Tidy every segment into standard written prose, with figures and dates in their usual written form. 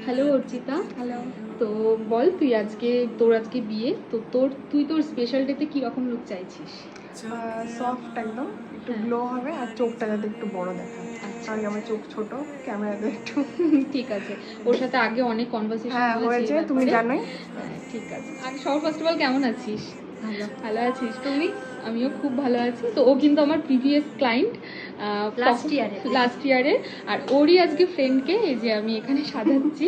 Hello Archita. Hello. তো বল, তোর আজকে বিয়ে, তো তুই তোর স্পেশাল ডেতে কি রকম লুক চাইছিস? সফট একদম, একটু হ্যাঁ। গ্লো হবে আর চোখটা যাতে একটু বড় দেখায়, আচ্ছা কারণ আমার চোখ ছোট, ক্যামেরাতে একটু। ঠিক আছে, ওর সাথে আগে অনেক কনভারসেশন হ্যাঁ হয়েছে, হয়েছে, তুমি জানোই। হ্যাঁ ঠিক আছে। আগে সবার ফার্স্ট অফ অল কেমন আছিস? ভালো। ভালো আছিস তুমি? আমিও খুব ভালো আছি। তো ও কিন্তু আমার প্রিভিয়াস ক্লায়েন্ট লাস্ট ইয়ারে, আর ওরই আজকে ফ্রেন্ডকে এই যে আমি এখানে সাজাচ্ছি।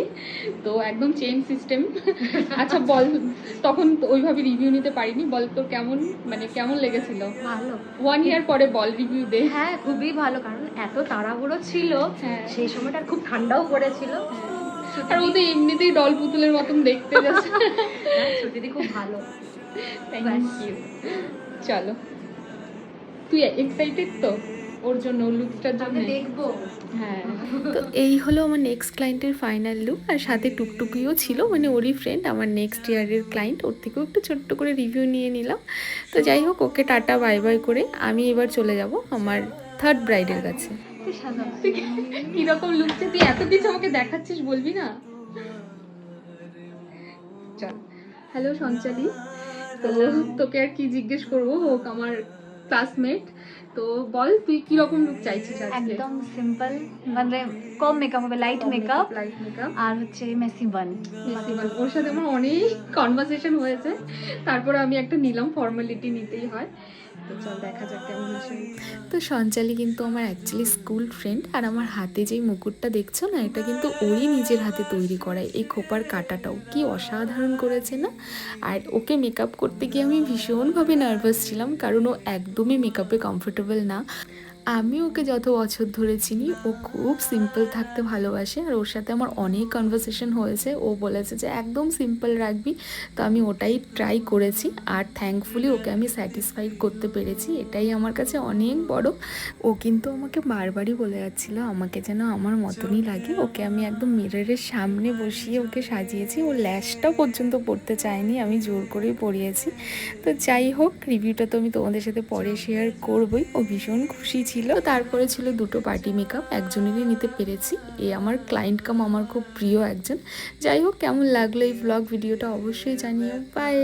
তো একদম চেইন সিস্টেম। আচ্ছা বল, তখন তো ওইভাবে রিভিউ নিতে পারিনি, বল তোর কেমন লেগেছিল? ভালো। 1 ইয়ার পরে বল, রিভিউ দে। হ্যাঁ খুবই ভালো, কারণ এত তাড়াহুড়ো ছিল। হ্যাঁ। সেই সময়টা খুব ঠান্ডাও পড়েছিল। আর ও তো এমনিতেই ডল পুতুলের মতন দেখতে যাচ্ছে। ছুটিতে খুব ভালো। Thank you. চলো, তুই এক্সাইটেড তো ওর জন্য, লুকসটার জন্য? দেখবো। হ্যাঁ। তো এই হলো আমার নেক্সট ক্লায়েন্টের ফাইনাল লুক, আর সাথে টুকটুকিও ছিল, মানে ওরই ফ্রেন্ড, আমার নেক্সট ইয়ারের ক্লায়েন্ট। ওর থেকেও একটু ছোট্ট করে রিভিউ নিয়ে নিলাম। তো যাই হোক, ওকে টাটা বাই বাই করে আমি এবার চলে যাব আমার থার্ড ব্রাইডের কাছে। তুই কিরকম লুক চাই? তুই এত কিছু আমাকে দেখাচ্ছিস, বলবি না? চল। হ্যালো সঞ্চালি। তো তোকে আর কি জিজ্ঞেস করবো, হোক আমার ক্লাসমেট। তো বল, তুই কিরকম লুক চাইছিস আজকে? একদম সিম্পল, মানে কম মেকআপ হবে, লাইট মেকআপ আর হচ্ছে মেসি বান। ওর সাথে আমার অনেক কনভারসেশন হয়েছে, তারপরে আমি একটা নিলাম, ফর্মালিটি নিতেই হয়। তো চল দেখা যাক কেমন হয়েছে। তো সঞ্চালি কিন্তু আমার অ্যাকচুয়ালি স্কুল ফ্রেন্ড, আর আমার হাতে যেই মুকুটটা দেখছো না, এটা কিন্তু ওরই নিজের হাতে তৈরি করা। এই খোপার কাটাটাও কি অসাধারণ করেছে না? আর ওকে মেকআপ করতে গিয়ে আমি ভীষণভাবে নার্ভাস ছিলাম, কারণ ও একদমই মেকআপে কমফোর্টেবল না। আমি ওকে যত বছর ধরে চিনি, ও খুব সিম্পল থাকতে ভালোবাসে, আর ওর সাথে আমার অনেক কনভারসেশন হয়েছে। ও বলেছে যে একদম সিম্পল রাখবি, তো আমি ওটাই ট্রাই করেছি, আর থ্যাঙ্কফুলি ওকে আমি স্যাটিসফাইড করতে পেরেছি, এটাই আমার কাছে অনেক বড়। ও কিন্তু আমাকে বারবারই বলে যাচ্ছিল আমাকে যেন আমার মতনই লাগে। ওকে আমি একদম মিররের সামনে বসিয়ে ওকে সাজিয়েছি, ও ল্যাশটা পর্যন্ত পরতে চায়নি, আমি জোর করেই পরিয়েছি। তো যাই হোক, রিভিউটা তো আমি তোমাদের সাথে পরে শেয়ার করবই। ও ভীষণ খুশি ছিল। তারপরে ছিল দুটো পার্টি মেকআপ, একজনেরই নিতে পেরেছি। এ আমার ক্লায়েন্ট কাম আমার খুব প্রিয় একজন। যাই হোক, কেমন লাগলো এই ব্লগ ভিডিওটা অবশ্যই জানিও। বাই।